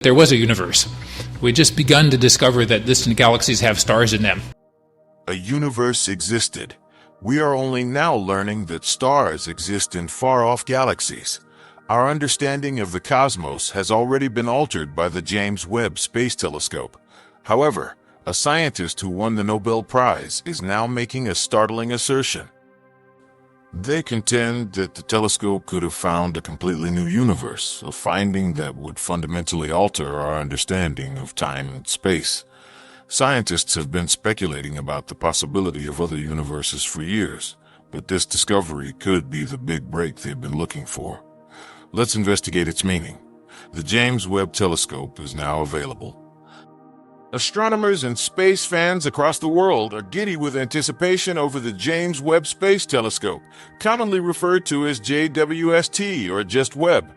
There was a universe. We'd just begun to discover that distant galaxies have stars in them. A universe existed. We are only now learning that stars exist in far-off galaxies. Our understanding of the cosmos has already been altered by the James Webb Space Telescope. However, a scientist who won the Nobel Prize is now making a startling assertion. They contend that the telescope could have found a completely new universe, a finding that would fundamentally alter our understanding of time and space. Scientists have been speculating about the possibility of other universes for years, but this discovery could be the big break they've been looking for. Let's investigate its meaning. The James Webb Telescope is now available. Astronomers and space fans across the world are giddy with anticipation over the James Webb Space Telescope, commonly referred to as JWST or just Webb.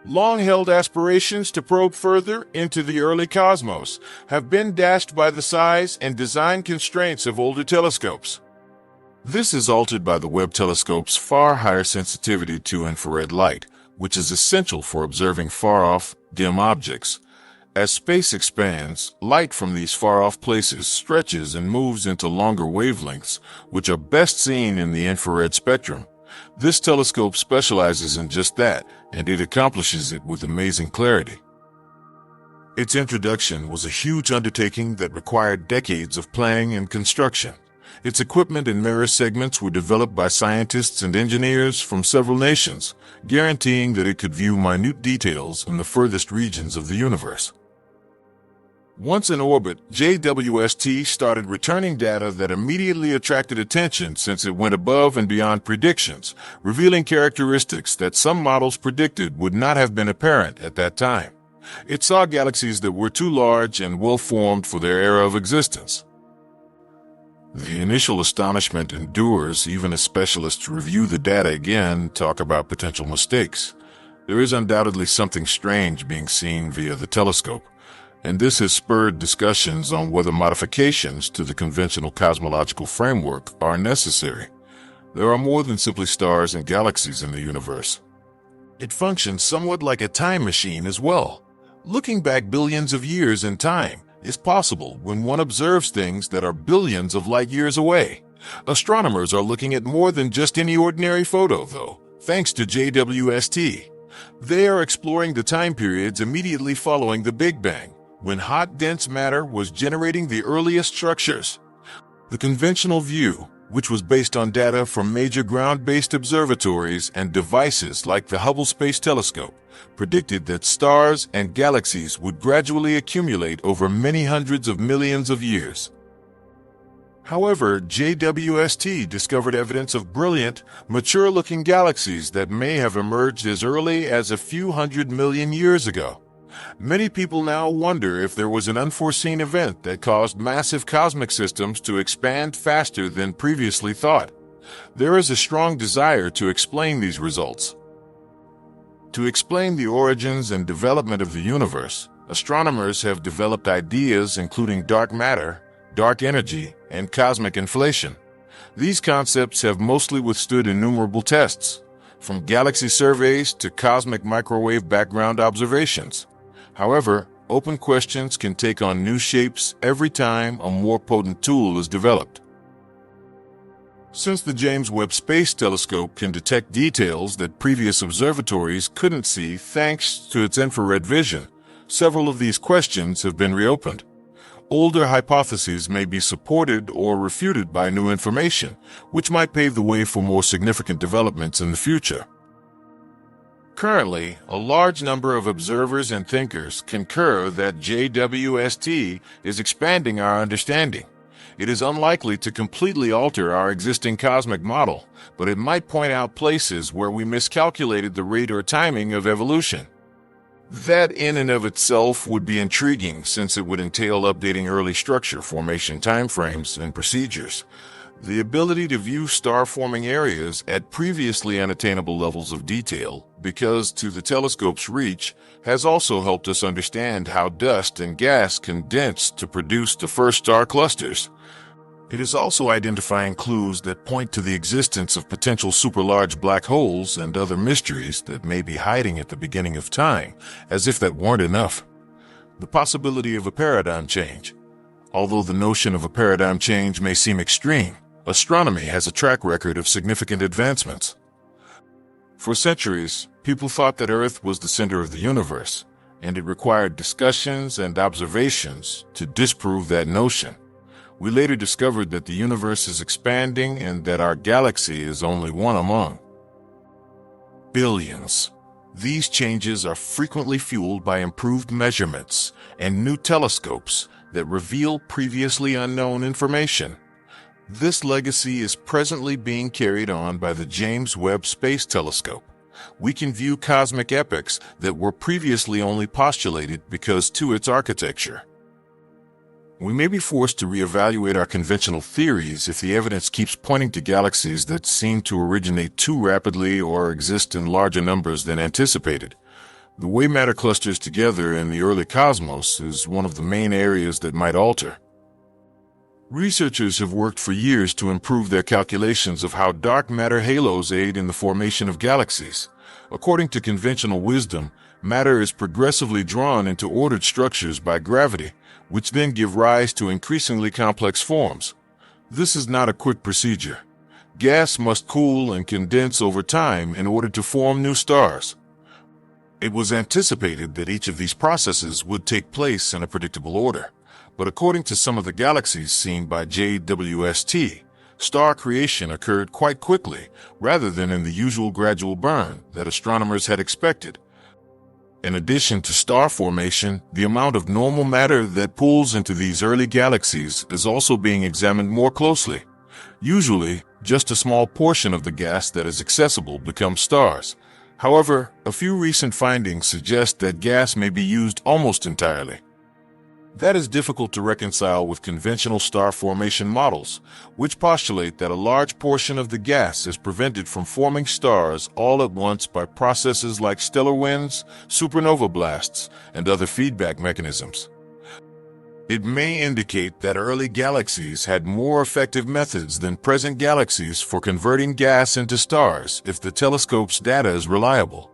Long-held aspirations to probe further into the early cosmos have been dashed by the size and design constraints of older telescopes. This is altered by the Webb telescope's far higher sensitivity to infrared light, which is essential for observing far-off, dim objects. As space expands, light from these far-off places stretches and moves into longer wavelengths, which are best seen in the infrared spectrum. This telescope specializes in just that, and it accomplishes it with amazing clarity. Its introduction was a huge undertaking that required decades of planning and construction. Its equipment and mirror segments were developed by scientists and engineers from several nations, guaranteeing that it could view minute details in the furthest regions of the universe. Once in orbit, JWST started returning data that immediately attracted attention since it went above and beyond predictions, revealing characteristics that some models predicted would not have been apparent at that time. It saw galaxies that were too large and well-formed for their era of existence. The initial astonishment endures even as specialists review the data again and talk about potential mistakes. There is undoubtedly something strange being seen via the telescope, and this has spurred discussions on whether modifications to the conventional cosmological framework are necessary. There are more than simply stars and galaxies in the universe. It functions somewhat like a time machine as well. Looking back billions of years in time is possible when one observes things that are billions of light years away. Astronomers are looking at more than just any ordinary photo, though, thanks to JWST. They are exploring the time periods immediately following the Big Bang, when hot, dense matter was generating the earliest structures. The conventional view, which was based on data from major ground-based observatories and devices like the Hubble Space Telescope, predicted that stars and galaxies would gradually accumulate over many hundreds of millions of years. However, JWST discovered evidence of brilliant, mature-looking galaxies that may have emerged as early as a few 100 million years ago. Many people now wonder if there was an unforeseen event that caused massive cosmic systems to expand faster than previously thought. There is a strong desire to explain these results. To explain the origins and development of the universe, astronomers have developed ideas including dark matter, dark energy, and cosmic inflation. These concepts have mostly withstood innumerable tests, from galaxy surveys to cosmic microwave background observations. However, open questions can take on new shapes every time a more potent tool is developed. Since the James Webb Space Telescope can detect details that previous observatories couldn't see thanks to its infrared vision, several of these questions have been reopened. Older hypotheses may be supported or refuted by new information, which might pave the way for more significant developments in the future. Currently, a large number of observers and thinkers concur that JWST is expanding our understanding. It is unlikely to completely alter our existing cosmic model, but it might point out places where we miscalculated the rate or timing of evolution. That in and of itself would be intriguing, since it would entail updating early structure formation timeframes and procedures. The ability to view star-forming areas at previously unattainable levels of detail, because to the telescope's reach, has also helped us understand how dust and gas condense to produce the first star clusters. It is also identifying clues that point to the existence of potential superlarge black holes and other mysteries that may be hiding at the beginning of time, as if that weren't enough. the possibility of a paradigm change. Although the notion of a paradigm change may seem extreme, astronomy has a track record of significant advancements. For centuries, people thought that Earth was the center of the universe, and it required discussions and observations to disprove that notion. We later discovered that the universe is expanding and that our galaxy is only one among billions. These changes are frequently fueled by improved measurements and new telescopes that reveal previously unknown information. This legacy is presently being carried on by the James Webb Space Telescope. We can view cosmic epochs that were previously only postulated because to its architecture. We may be forced to reevaluate our conventional theories if the evidence keeps pointing to galaxies that seem to originate too rapidly or exist in larger numbers than anticipated. The way matter clusters together in the early cosmos is one of the main areas that might alter. Researchers have worked for years to improve their calculations of how dark matter halos aid in the formation of galaxies. According to conventional wisdom, matter is progressively drawn into ordered structures by gravity, which then give rise to increasingly complex forms. This is not a quick procedure. Gas must cool and condense over time in order to form new stars. It was anticipated that each of these processes would take place in a predictable order. But according to some of the galaxies seen by JWST, star creation occurred quite quickly, rather than in the usual gradual burn that astronomers had expected. In addition to star formation, the amount of normal matter that pools into these early galaxies is also being examined more closely. Usually, just a small portion of the gas that is accessible becomes stars. However, a few recent findings suggest that gas may be used almost entirely. That is difficult to reconcile with conventional star formation models, which postulate that a large portion of the gas is prevented from forming stars all at once by processes like stellar winds, supernova blasts, and other feedback mechanisms. It may indicate that early galaxies had more effective methods than present galaxies for converting gas into stars if the telescope's data is reliable.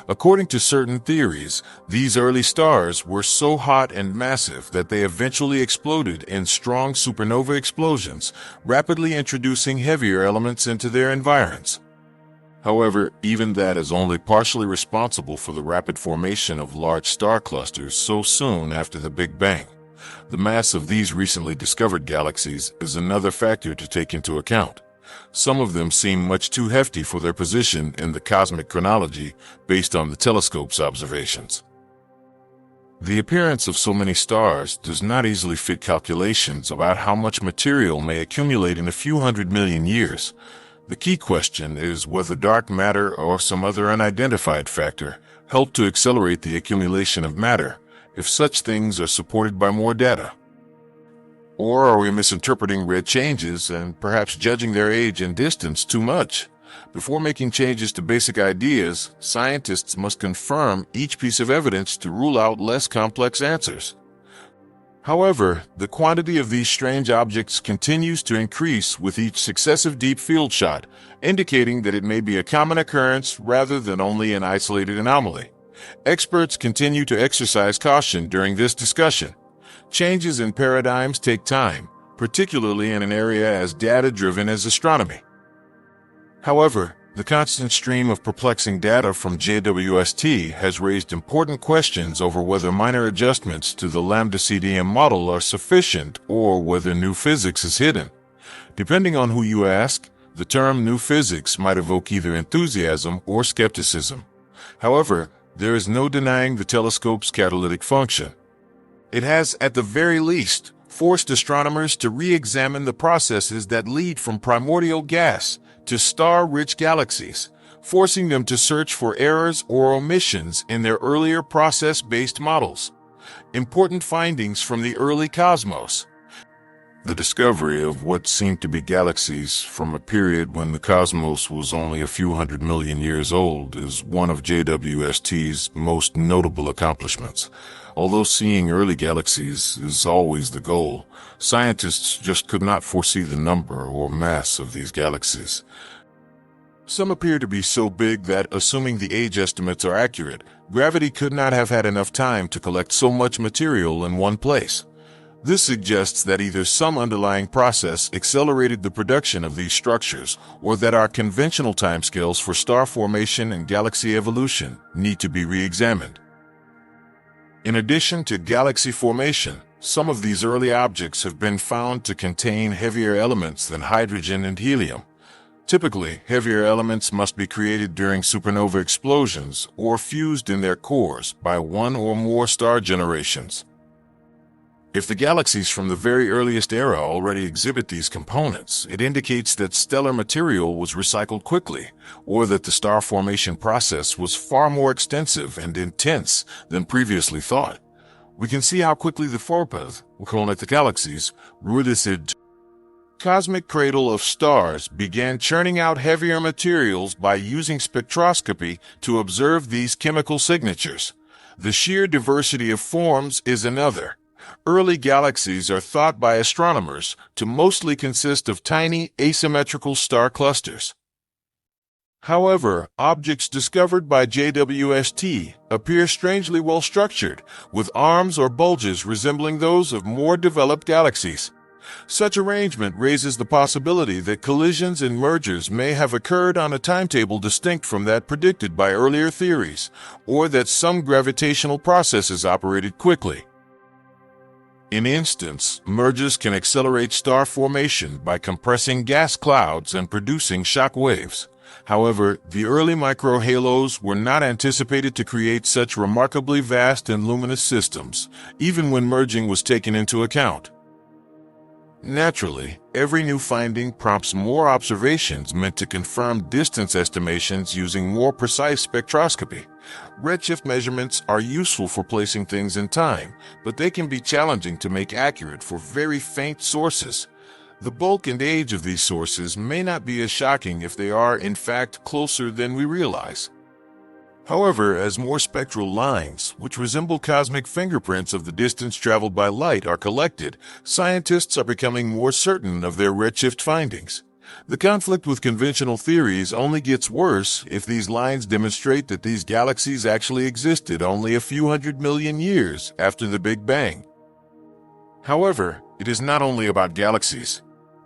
According to certain theories, these early stars were so hot and massive that they eventually exploded in strong supernova explosions, rapidly introducing heavier elements into their environs. However, even that is only partially responsible for the rapid formation of large star clusters so soon after the Big Bang. The mass of these recently discovered galaxies is another factor to take into account. Some of them seem much too hefty for their position in the cosmic chronology based on the telescope's observations. The appearance of so many stars does not easily fit calculations about how much material may accumulate in a few 100 million years. The key question is whether dark matter or some other unidentified factor help to accelerate the accumulation of matter, if such things are supported by more data. Or are we misinterpreting red changes and perhaps judging their age and distance too much? Before making changes to basic ideas, scientists must confirm each piece of evidence to rule out less complex answers. However, the quantity of these strange objects continues to increase with each successive deep field shot, indicating that it may be a common occurrence rather than only an isolated anomaly. Experts continue to exercise caution during this discussion. Changes in paradigms take time, particularly in an area as data-driven as astronomy. However, the constant stream of perplexing data from JWST has raised important questions over whether minor adjustments to the lambda-CDM model are sufficient or whether new physics is hidden. Depending on who you ask, the term new physics might evoke either enthusiasm or skepticism. However, there is no denying the telescope's catalytic function. It has, at the very least, forced astronomers to re-examine the processes that lead from primordial gas to star-rich galaxies, forcing them to search for errors or omissions in their earlier process-based models. Important findings from the early cosmos. The discovery of what seemed to be galaxies from a period when the cosmos was only a few 100 million years old is one of JWST's most notable accomplishments. Although seeing early galaxies is always the goal, scientists just could not foresee the number or mass of these galaxies. Some appear to be so big that, assuming the age estimates are accurate, gravity could not have had enough time to collect so much material in one place. This suggests that either some underlying process accelerated the production of these structures, or that our conventional timescales for star formation and galaxy evolution need to be re-examined. In addition to galaxy formation, some of these early objects have been found to contain heavier elements than hydrogen and helium. Typically, heavier elements must be created during supernova explosions or fused in their cores by one or more star generations. If the galaxies from the very earliest era already exhibit these components, it indicates that stellar material was recycled quickly, or that the star formation process was far more extensive and intense than previously thought. We can see how quickly the Forpeth, we call it the galaxies, Rudisid, cosmic cradle of stars, began churning out heavier materials by using spectroscopy to observe these chemical signatures. The sheer diversity of forms is another. Early galaxies are thought by astronomers to mostly consist of tiny, asymmetrical star clusters. However, objects discovered by JWST appear strangely well structured, with arms or bulges resembling those of more developed galaxies. Such arrangement raises the possibility that collisions and mergers may have occurred on a timetable distinct from that predicted by earlier theories, or that some gravitational processes operated quickly. In instance, mergers can accelerate star formation by compressing gas clouds and producing shock waves. However, the early microhalos were not anticipated to create such remarkably vast and luminous systems, even when merging was taken into account. Naturally, every new finding prompts more observations meant to confirm distance estimations using more precise spectroscopy. Redshift measurements are useful for placing things in time, but they can be challenging to make accurate for very faint sources. The bulk and age of these sources may not be as shocking if they are, in fact, closer than we realize. However, as more spectral lines, which resemble cosmic fingerprints of the distance traveled by light, are collected, scientists are becoming more certain of their redshift findings. The conflict with conventional theories only gets worse if these lines demonstrate that these galaxies actually existed only a few 100 million years after the Big Bang. However, it is not only about galaxies.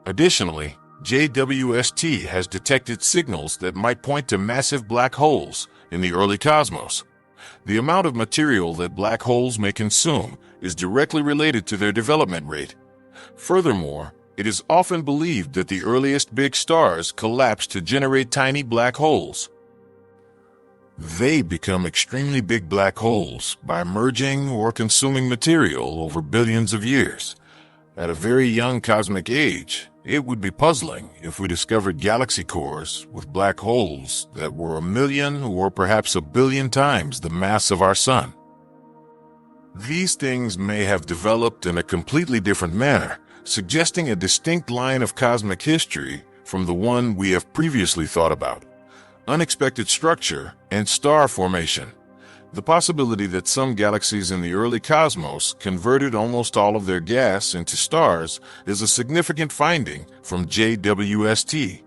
Additionally, JWST has detected signals that might point to massive black holes in the early cosmos. The amount of material that black holes may consume is directly related to their development rate. Furthermore, it is often believed that the earliest big stars collapse to generate tiny black holes. They become extremely big black holes by merging or consuming material over billions of years. At a very young cosmic age, it would be puzzling if we discovered galaxy cores with black holes that were 1 million or perhaps 1 billion times the mass of our Sun. These things may have developed in a completely different manner, suggesting a distinct line of cosmic history from the one we have previously thought about. Unexpected structure and star formation. The possibility that some galaxies in the early cosmos converted almost all of their gas into stars is a significant finding from JWST.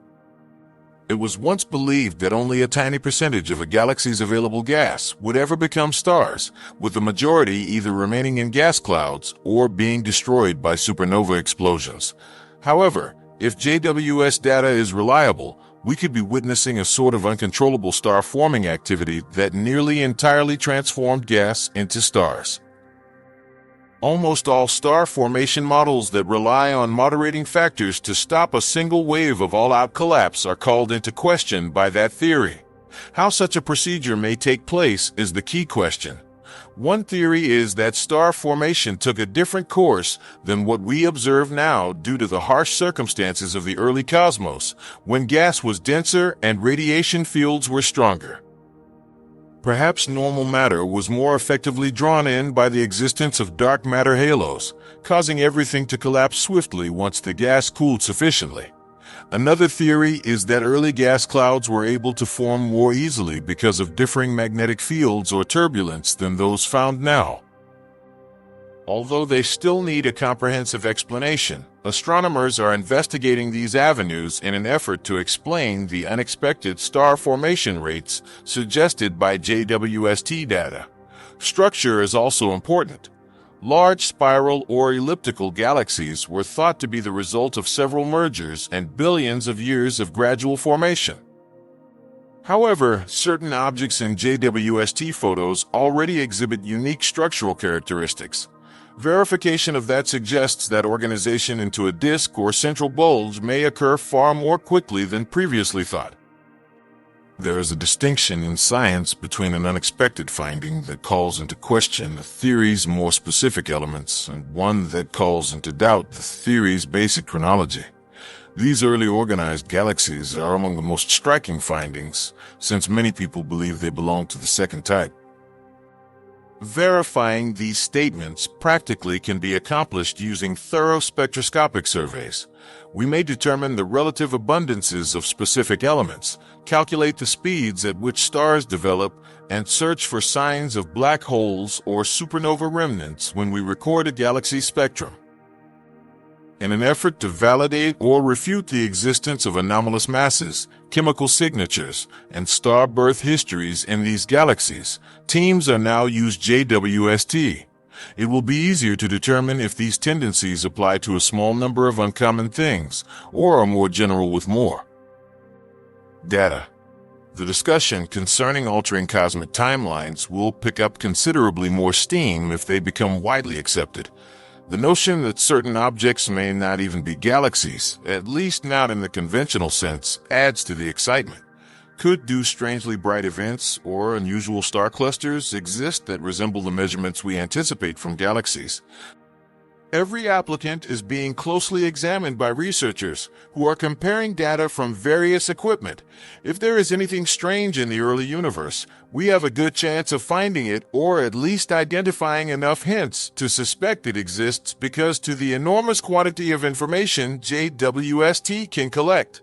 It was once believed that only a tiny percentage of a galaxy's available gas would ever become stars, with the majority either remaining in gas clouds or being destroyed by supernova explosions. However, if JWST data is reliable, we could be witnessing a sort of uncontrollable star-forming activity that nearly entirely transformed gas into stars. Almost all star formation models that rely on moderating factors to stop a single wave of all-out collapse are called into question by that theory. How such a procedure may take place is the key question. One theory is that star formation took a different course than what we observe now due to the harsh circumstances of the early cosmos, when gas was denser and radiation fields were stronger. Perhaps normal matter was more effectively drawn in by the existence of dark matter halos, causing everything to collapse swiftly once the gas cooled sufficiently. Another theory is that early gas clouds were able to form more easily because of differing magnetic fields or turbulence than those found now. Although they still need a comprehensive explanation, Astronomers are investigating these avenues in an effort to explain the unexpected star formation rates suggested by JWST data. Structure is also important. Large spiral or elliptical galaxies were thought to be the result of several mergers and billions of years of gradual formation. However, certain objects in JWST photos already exhibit unique structural characteristics. Verification of that suggests that organization into a disk or central bulge may occur far more quickly than previously thought. There is a distinction in science between an unexpected finding that calls into question a theory's more specific elements and one that calls into doubt the theory's basic chronology. These early organized galaxies are among the most striking findings, since many people believe they belong to the second type. Verifying these statements practically can be accomplished using thorough spectroscopic surveys. We may determine the relative abundances of specific elements, calculate the speeds at which stars develop, and search for signs of black holes or supernova remnants when we record a galaxy spectrum. In an effort to validate or refute the existence of anomalous masses, chemical signatures, and star birth histories in these galaxies, teams are now use JWST. It will be easier to determine if these tendencies apply to a small number of uncommon things, or are more general with more. Data. The discussion concerning altering cosmic timelines will pick up considerably more steam if they become widely accepted. The notion that certain objects may not even be galaxies, at least not in the conventional sense, adds to the excitement. Could strangely bright events or unusual star clusters exist that resemble the measurements we anticipate from galaxies? Every applicant is being closely examined by researchers who are comparing data from various equipment. If there is anything strange in the early universe, we have a good chance of finding it or at least identifying enough hints to suspect it exists because to the enormous quantity of information JWST can collect.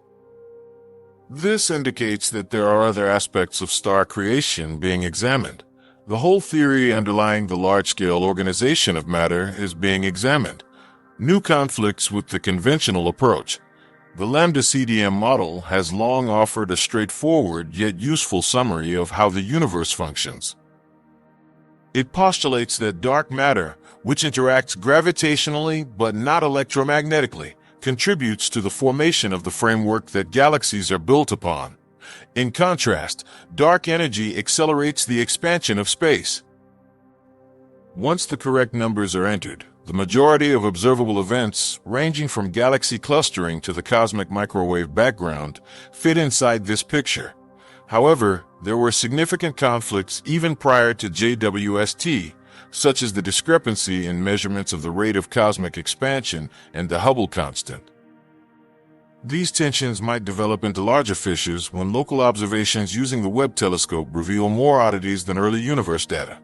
This indicates that there are other aspects of star creation being examined. The whole theory underlying the large-scale organization of matter is being examined. New conflicts with the conventional approach. The lambda-CDM model has long offered a straightforward yet useful summary of how the universe functions. It postulates that dark matter, which interacts gravitationally but not electromagnetically, contributes to the formation of the framework that galaxies are built upon. In contrast, dark energy accelerates the expansion of space. Once the correct numbers are entered, the majority of observable events, ranging from galaxy clustering to the cosmic microwave background, fit inside this picture. However, there were significant conflicts even prior to JWST, such as the discrepancy in measurements of the rate of cosmic expansion and the Hubble constant. These tensions might develop into larger fissures when local observations using the Webb telescope reveal more oddities than early universe data.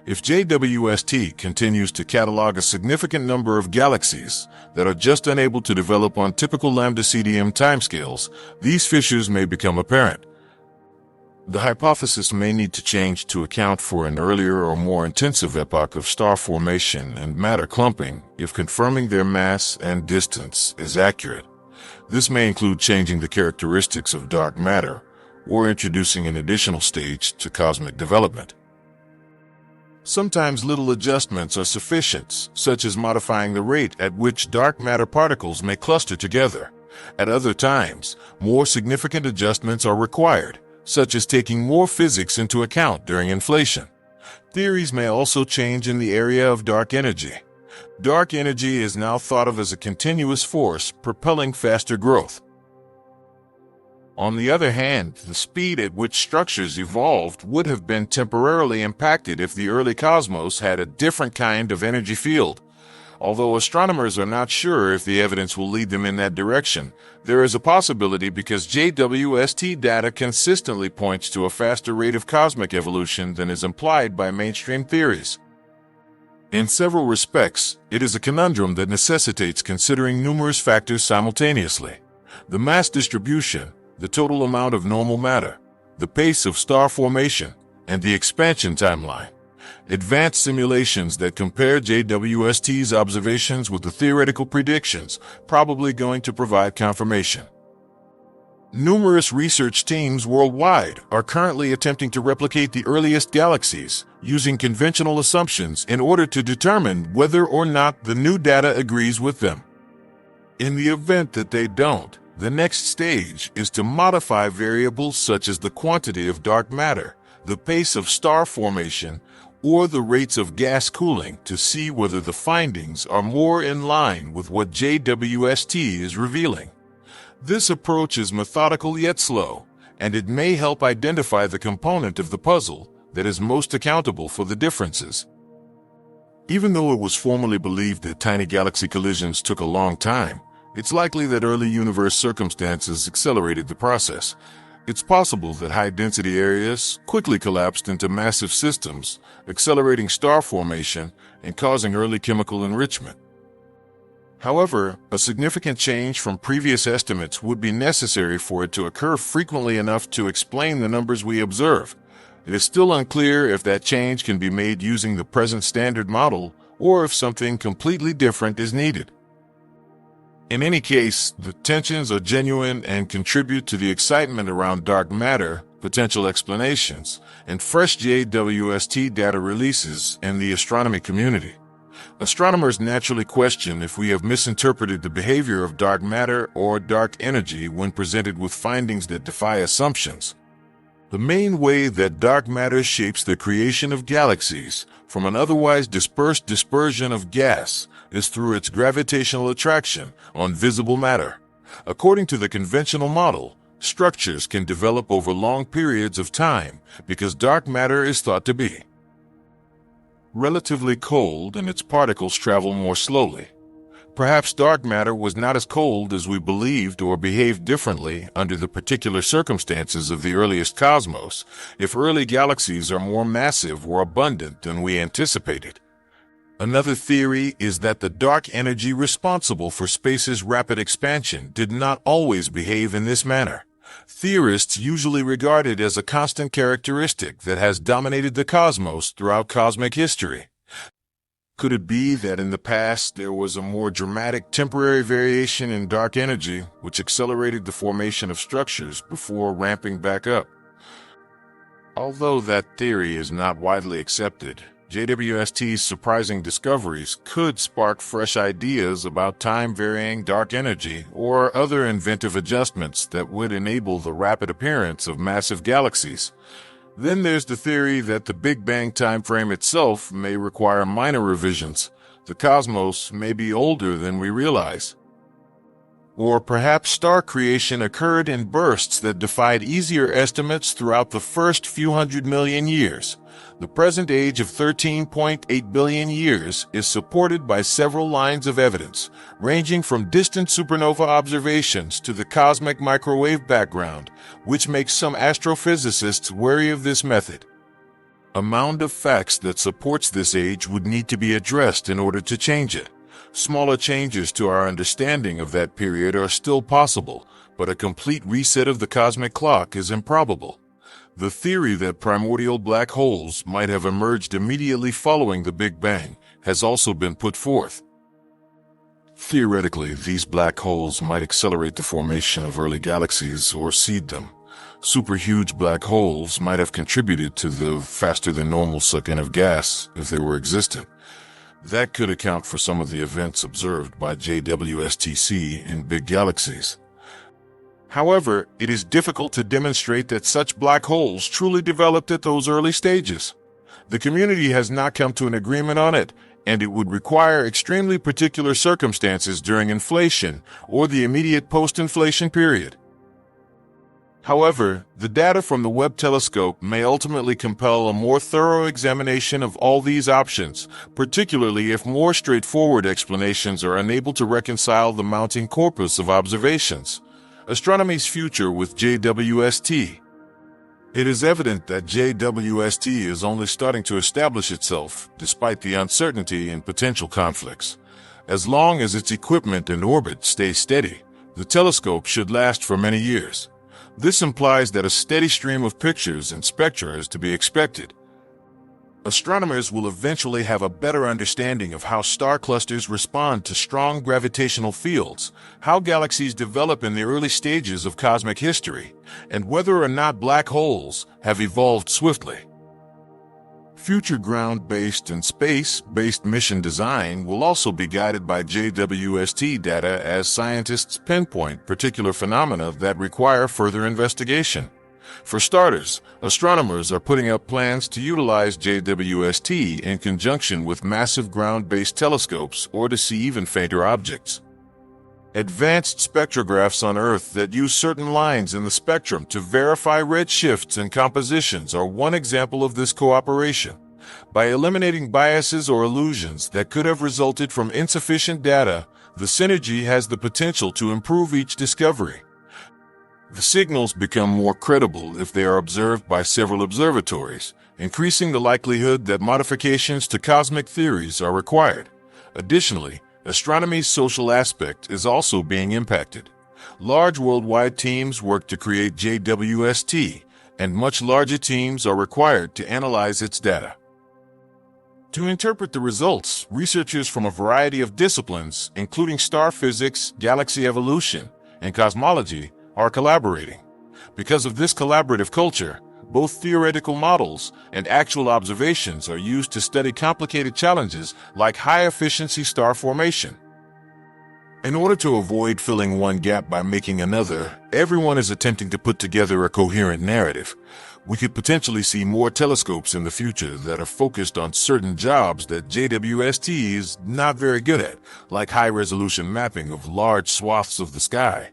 If JWST continues to catalog a significant number of galaxies that are just unable to develop on typical lambda-CDM timescales, these fissures may become apparent. The hypothesis may need to change to account for an earlier or more intensive epoch of star formation and matter clumping if confirming their mass and distance is accurate. This may include changing the characteristics of dark matter or introducing an additional stage to cosmic development. Sometimes little adjustments are sufficient, such as modifying the rate at which dark matter particles may cluster together. At other times, more significant adjustments are required, such as taking more physics into account during inflation. Theories may also change in the area of dark energy. Dark energy is now thought of as a continuous force propelling faster growth. On the other hand, the speed at which structures evolved would have been temporarily impacted if the early cosmos had a different kind of energy field. Although astronomers are not sure if the evidence will lead them in that direction, there is a possibility because JWST data consistently points to a faster rate of cosmic evolution than is implied by mainstream theories. In several respects, it is a conundrum that necessitates considering numerous factors simultaneously. The mass distribution, the total amount of normal matter, the pace of star formation, and the expansion timeline. Advanced simulations that compare JWST's observations with the theoretical predictions probably going to provide confirmation. Numerous research teams worldwide are currently attempting to replicate the earliest galaxies using conventional assumptions in order to determine whether or not the new data agrees with them. In the event that they don't, the next stage is to modify variables such as the quantity of dark matter, the pace of star formation, or the rates of gas cooling to see whether the findings are more in line with what JWST is revealing. This approach is methodical yet slow, and it may help identify the component of the puzzle that is most accountable for the differences. Even though it was formerly believed that tiny galaxy collisions took a long time, it's likely that early universe circumstances accelerated the process. It's possible that high-density areas quickly collapsed into massive systems, accelerating star formation and causing early chemical enrichment. However, a significant change from previous estimates would be necessary for it to occur frequently enough to explain the numbers we observe. It is still unclear if that change can be made using the present standard model or if something completely different is needed. In any case, the tensions are genuine and contribute to the excitement around dark matter, potential explanations, and fresh JWST data releases in the astronomy community. Astronomers naturally question if we have misinterpreted the behavior of dark matter or dark energy when presented with findings that defy assumptions. The main way that dark matter shapes the creation of galaxies from an otherwise dispersed dispersion of gas is through its gravitational attraction on visible matter. According to the conventional model, structures can develop over long periods of time because dark matter is thought to be relatively cold and its particles travel more slowly. Perhaps dark matter was not as cold as we believed or behaved differently under the particular circumstances of the earliest cosmos if early galaxies are more massive or abundant than we anticipated. Another theory is that the dark energy responsible for space's rapid expansion did not always behave in this manner. Theorists usually regard it as a constant characteristic that has dominated the cosmos throughout cosmic history. Could it be that in the past there was a more dramatic temporary variation in dark energy which accelerated the formation of structures before ramping back up? Although that theory is not widely accepted, JWST's surprising discoveries could spark fresh ideas about time-varying dark energy or other inventive adjustments that would enable the rapid appearance of massive galaxies. Then there's the theory that the Big Bang timeframe itself may require minor revisions. The cosmos may be older than we realize. Or perhaps star creation occurred in bursts that defied easier estimates throughout the first few 100 million years. The present age of 13.8 billion years is supported by several lines of evidence, ranging from distant supernova observations to the cosmic microwave background, which makes some astrophysicists wary of this method. A mound of facts that supports this age would need to be addressed in order to change it. Smaller changes to our understanding of that period are still possible, but a complete reset of the cosmic clock is improbable. The theory that primordial black holes might have emerged immediately following the Big Bang has also been put forth. Theoretically, these black holes might accelerate the formation of early galaxies or seed them. Superhuge black holes might have contributed to the faster-than-normal suck-in of gas if they were existent. That could account for some of the events observed by JWST in big galaxies. However, it is difficult to demonstrate that such black holes truly developed at those early stages. The community has not come to an agreement on it, and it would require extremely particular circumstances during inflation or the immediate post-inflation period. However, the data from the Webb telescope may ultimately compel a more thorough examination of all these options, particularly if more straightforward explanations are unable to reconcile the mounting corpus of observations. Astronomy's future with JWST. It is evident that JWST is only starting to establish itself, despite the uncertainty and potential conflicts. As long as its equipment and orbit stay steady, the telescope should last for many years. This implies that a steady stream of pictures and spectra is to be expected. Astronomers will eventually have a better understanding of how star clusters respond to strong gravitational fields, how galaxies develop in the early stages of cosmic history, and whether or not black holes have evolved swiftly. Future ground-based and space-based mission design will also be guided by JWST data as scientists pinpoint particular phenomena that require further investigation. For starters, astronomers are putting up plans to utilize JWST in conjunction with massive ground-based telescopes or to see even fainter objects. Advanced spectrographs on Earth that use certain lines in the spectrum to verify redshifts and compositions are one example of this cooperation. By eliminating biases or illusions that could have resulted from insufficient data, the synergy has the potential to improve each discovery. The signals become more credible if they are observed by several observatories, increasing the likelihood that modifications to cosmic theories are required. Additionally, astronomy's social aspect is also being impacted. Large worldwide teams work to create JWST, and much larger teams are required to analyze its data. To interpret the results, researchers from a variety of disciplines, including star physics, galaxy evolution, and cosmology, are collaborating. Because of this collaborative culture, both theoretical models and actual observations are used to study complicated challenges like high-efficiency star formation. In order to avoid filling one gap by making another, everyone is attempting to put together a coherent narrative. We could potentially see more telescopes in the future that are focused on certain jobs that JWST is not very good at, like high-resolution mapping of large swaths of the sky.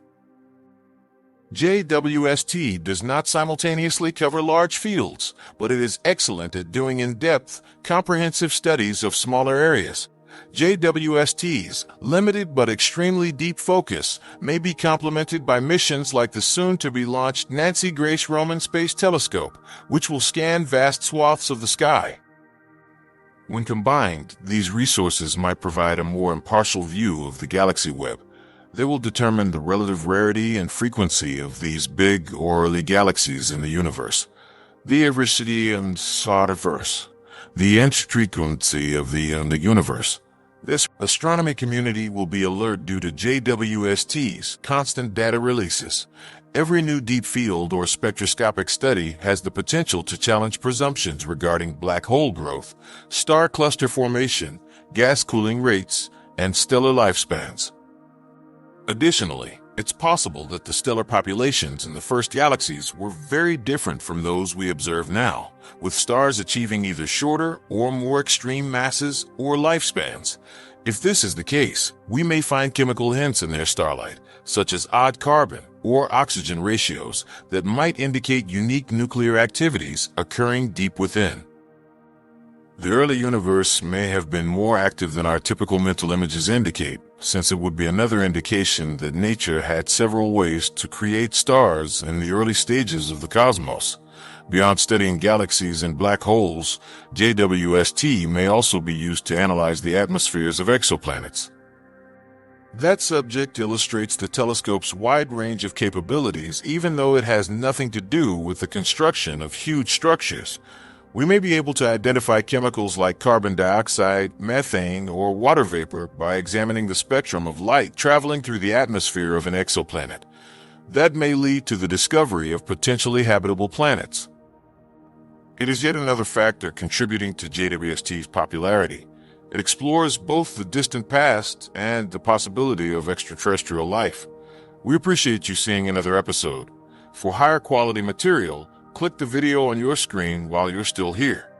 JWST does not simultaneously cover large fields, but it is excellent at doing in-depth, comprehensive studies of smaller areas. JWST's limited but extremely deep focus may be complemented by missions like the soon-to-be-launched Nancy Grace Roman Space Telescope, which will scan vast swaths of the sky. When combined, these resources might provide a more impartial view of the galaxy web. They will determine the relative rarity and frequency of these big or early galaxies in the universe, the diversity and diverse, the infrequency of the universe. This astronomy community will be alert due to JWST's constant data releases. Every new deep field or spectroscopic study has the potential to challenge presumptions regarding black hole growth, star cluster formation, gas cooling rates, and stellar lifespans. Additionally, it's possible that the stellar populations in the first galaxies were very different from those we observe now, with stars achieving either shorter or more extreme masses or lifespans. If this is the case, we may find chemical hints in their starlight, such as odd carbon or oxygen ratios, that might indicate unique nuclear activities occurring deep within. The early universe may have been more active than our typical mental images indicate, since it would be another indication that nature had several ways to create stars in the early stages of the cosmos. Beyond studying galaxies and black holes, JWST may also be used to analyze the atmospheres of exoplanets. That subject illustrates the telescope's wide range of capabilities, even though it has nothing to do with the construction of huge structures. We may be able to identify chemicals like carbon dioxide, methane, or water vapor by examining the spectrum of light traveling through the atmosphere of an exoplanet. That may lead to the discovery of potentially habitable planets. It is yet another factor contributing to JWST's popularity. It explores both the distant past and the possibility of extraterrestrial life. We appreciate you seeing another episode. For higher quality material, click the video on your screen while you're still here.